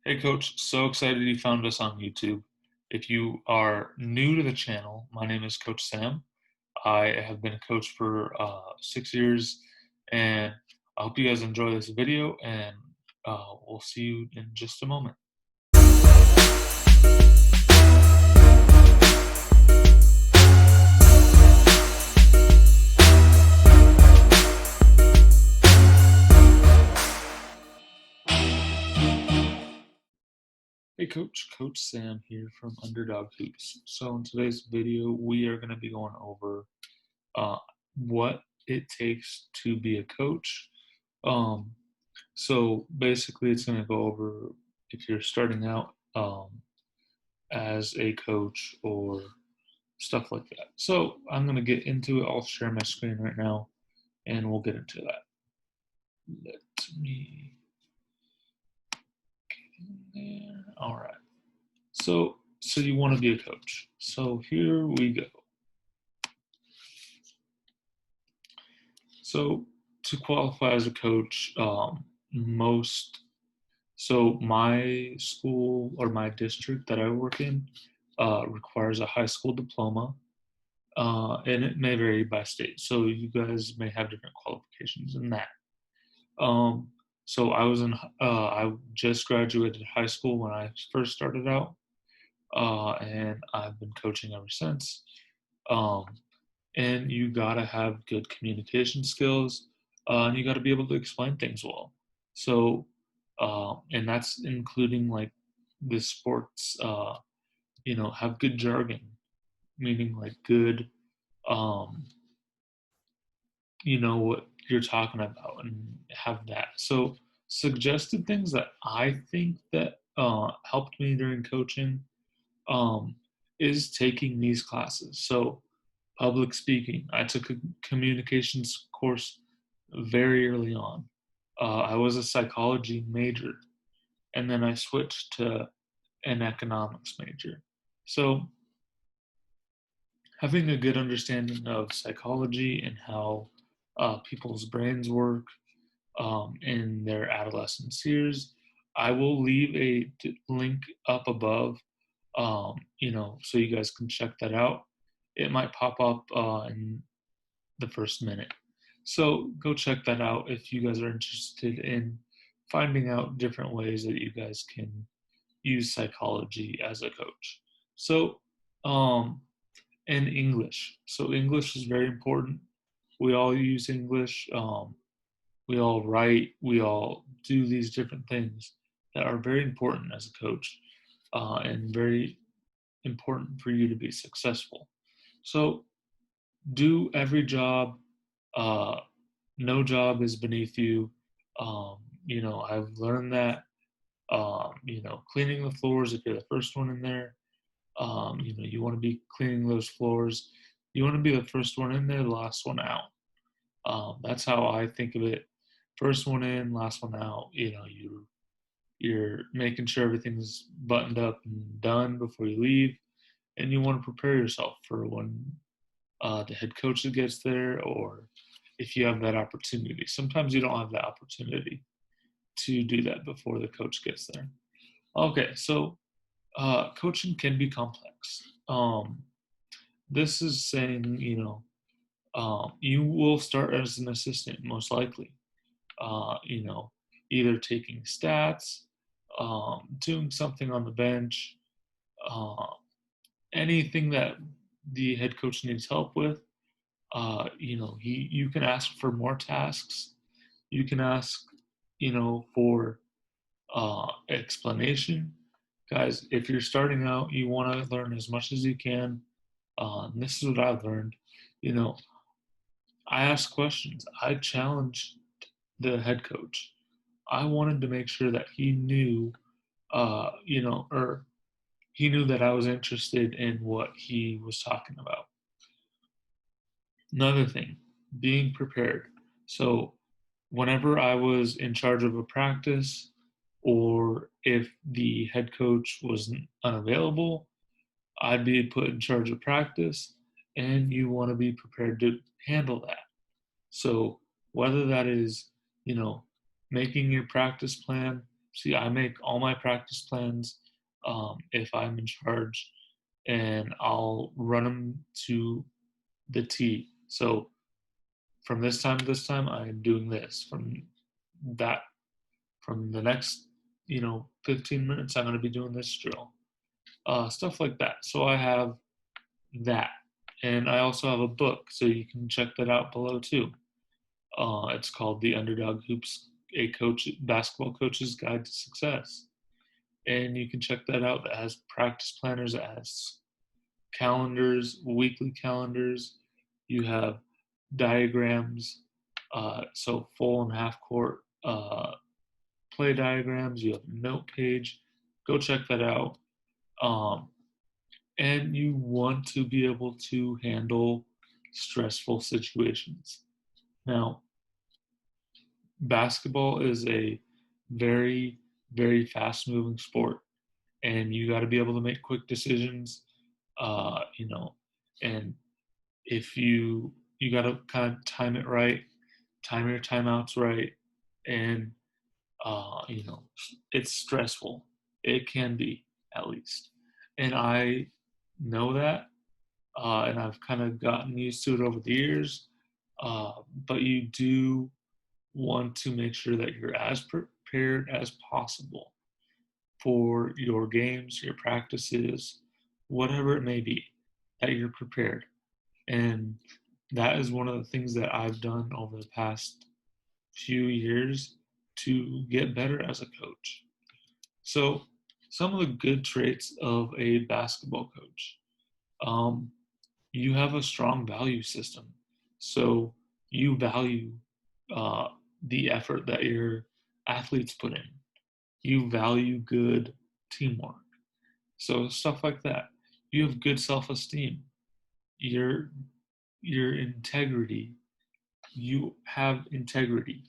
Hey Coach, so excited you found us on YouTube. If you are new to the channel, my name is Coach Sam. I have been a coach for 6 years, and I hope you guys enjoy this video, and we'll see you in just a moment. Hey Coach, Coach Sam here from Underdog Hoops. So in today's video, we are going to be going over uh, what it takes to be a coach. Um, so basically, it's going to go over if you're starting out as a coach or stuff like that. So I'm going to get into it. I'll share my screen right now and we'll get into that. Let me get in there. All right. So you want to be a coach. So here we go. So to qualify as a coach, my school or my district that I work in requires a high school diploma, and it may vary by state. So you guys may have different qualifications in that. Um, so I just graduated high school when I first started out, and I've been coaching ever since. Um, and you gotta have good communication skills, and you gotta be able to explain things well. So, and that's including like the sports. Have good jargon, meaning like good. Um, you know what you're talking about, and have that. So, suggested things that I think that helped me during coaching um, is taking these classes. So, public speaking. I took a communications course very early on. I was a psychology major, and then I switched to an economics major. So, having a good understanding of psychology and how people's brains work in their adolescence years, I will leave a link up above, so you guys can check that out. It might pop up in the first minute. So go check that out if you guys are interested in finding out different ways that you guys can use psychology as a coach. So, um, and English. So English is very important. We all use English. We all write. We all do these different things that are very important as a coach, and very important for you to be successful. So do every job. Uh, no job is beneath you. I've learned that. Cleaning the floors if you're the first one in there. You want to be cleaning those floors. You want to be the first one in there, the last one out. That's how I think of it. First one in, last one out. You're making sure everything's buttoned up and done before you leave, and you want to prepare yourself for when the head coach gets there, or if you have that opportunity. Sometimes you don't have that opportunity to do that before the coach gets there. Okay, so coaching can be complex. This is saying, you will start as an assistant most likely. Uh, you know, Either taking stats, doing something on the bench, uh, anything that the head coach needs help with. You can ask for more tasks. You can ask, for explanation. Guys, if you're starting out, you want to learn as much as you can. And this is what I've learned. You know, I asked questions. I challenged the head coach. I wanted to make sure that he knew, or he knew that I was interested in what he was talking about. Another thing, being prepared. So, whenever I was in charge of a practice, or if the head coach was unavailable, I'd be put in charge of practice, and you want to be prepared to handle that. So, whether that is, you know, making your practice plan, see, I make all my practice plans if I'm in charge, and I'll run them to the T. So from this time to this time, I'm doing this. That, from the next, 15 minutes, I'm going to be doing this drill. Stuff like that. So I have that. And I also have a book, so you can check that out below too. It's called The Underdog Hoops, a basketball coach's guide to success. And you can check that out. That has practice planners, it has calendars, weekly calendars. You have diagrams, so full and half court play diagrams. You have a note page. Go check that out. Um, and you want to be able to handle stressful situations. Now, basketball is a very, very fast moving sport, and you got to be able to make quick decisions, and if you got to kind of time it right, time your timeouts right, and it's stressful. It can be, at least, and I know that, and I've kind of gotten used to it over the years. But you do want to make sure that you're as prepared as possible for your games, your practices, whatever it may be, that you're prepared. And that is one of the things that I've done over the past few years to get better as a coach. So, some of the good traits of a basketball coach. Um, you have a strong value system. So, you value uh, the effort that your athletes put in. You value good teamwork. So, stuff like that. You have good self esteem. Your, your integrity. You have integrity.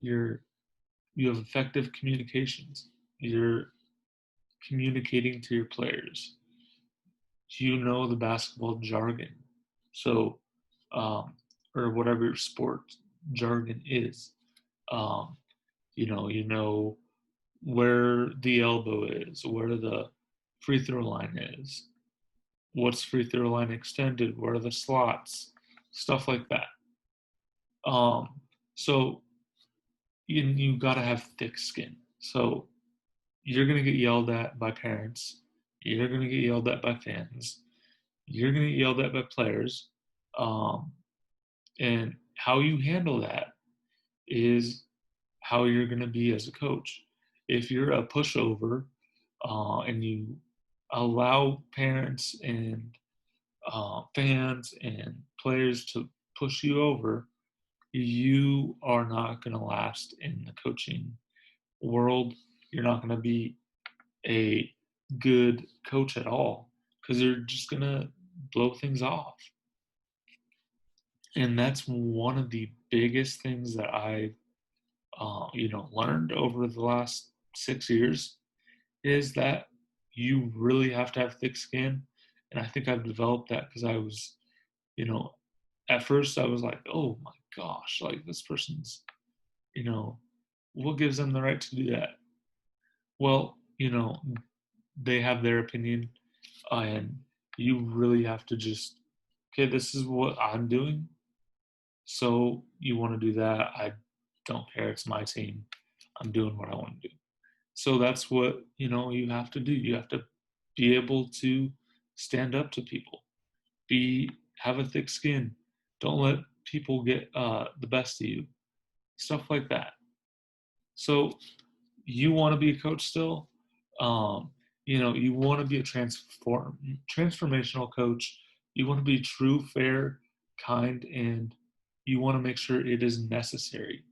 You're you have effective communications. You're communicating to your players. You know the basketball jargon. So, um, or whatever sport jargon is. Um, you know where the elbow is, where the free throw line is, what's free throw line extended, where are the slots, stuff like that. So you got to have thick skin. So you're going to get yelled at by parents. You're going to get yelled at by fans. You're going to get yelled at by players. Um, and how you handle that is how you're going to be as a coach. If you're a pushover and you allow parents and fans and players to push you over, you are not going to last in the coaching world. You're not going to be a good coach at all because you're just going to blow things off. And that's one of the biggest things that I've learned over the last 6 years is that you really have to have thick skin. And I think I've developed that because I was, you know, at first I was like, oh my gosh, like this person's, what gives them the right to do that? Well, they have their opinion, and you really have to just, okay, this is what I'm doing. So you want to do that? I don't care. It's my team. I'm doing what I want to do. So that's what, you have to do. You have to be able to stand up to people. Have a thick skin. Don't let people get the best of you. Stuff like that. So you want to be a coach still. You want to be a transformational coach. You want to be true, fair, kind, and you want to make sure it is necessary.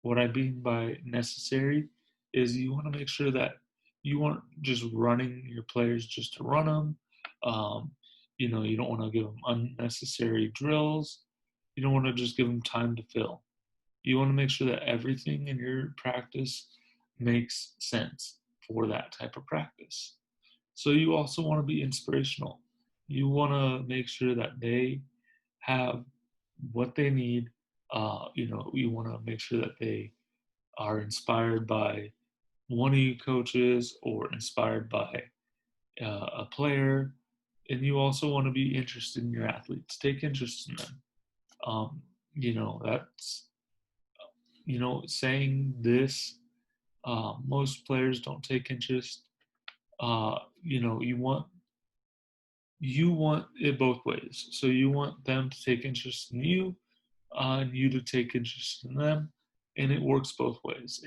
What I mean by necessary is you want to make sure that you aren't just running your players just to run them. Um, you don't want to give them unnecessary drills. You don't want to just give them time to fill. You want to make sure that everything in your practice makes sense for that type of practice. So you also want to be inspirational. You want to make sure that they have what they need. You want to make sure that they are inspired by one of you coaches or inspired by a player, and you also want to be interested in your athletes. Take interest in them. Um, that's saying this. Most players don't take interest. You want it both ways. So you want them to take interest in you, and you to take interest in them, and it works both ways.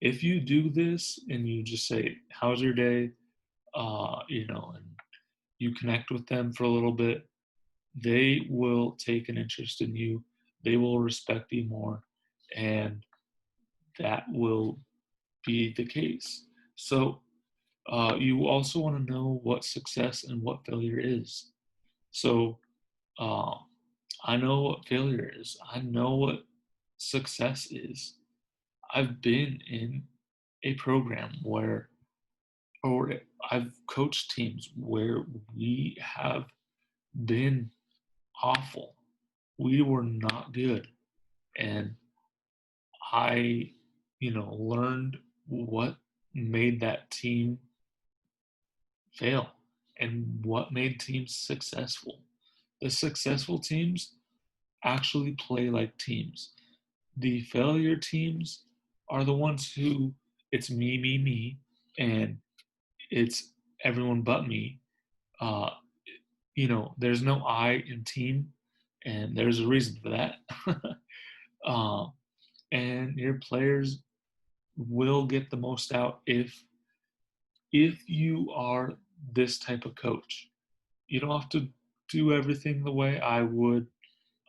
If you do this and you just say, "How's your day?" And you connect with them for a little bit, they will take an interest in you. They will respect you more, and that will be the case. So you also want to know what success and what failure is. So uh, I know what failure is. I know what success is. I've been in a program or I've coached teams where we have been awful. We were not good. And I, learned what made that team fail and what made teams successful. The successful teams actually play like teams. The failure teams are the ones who it's me, and it's everyone but me. Uh, there's no I in team, and there's a reason for that. uh, and your players will get the most out if you are this type of coach. You don't have to do everything the way I would.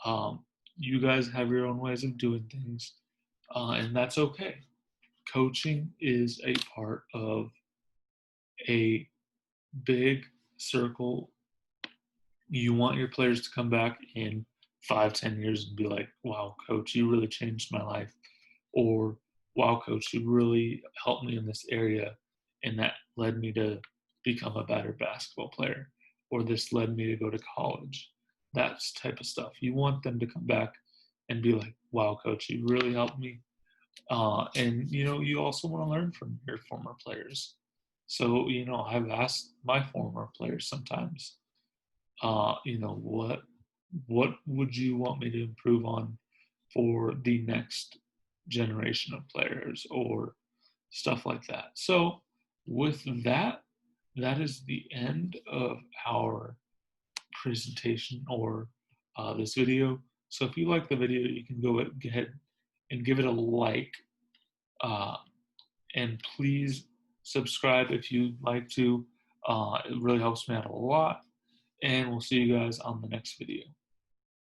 Um, you guys have your own ways of doing things, and that's okay. Coaching is a part of a big circle. You want your players to come back in 5, 10 years and be like, wow, coach, you really changed my life. Or, wow, coach, you really helped me in this area. And that led me to become a better basketball player. Or this led me to go to college. That type of stuff. You want them to come back and be like, wow, coach, you really helped me. And, you also want to learn from your former players. So, I've asked my former players sometimes, what would you want me to improve on for the next generation of players or stuff like that. So with that, that is the end of our presentation or this video. So if you like the video, you can go ahead and give it a like, uh, and please subscribe if you'd like to. It really helps me out a lot, and we'll see you guys on the next video.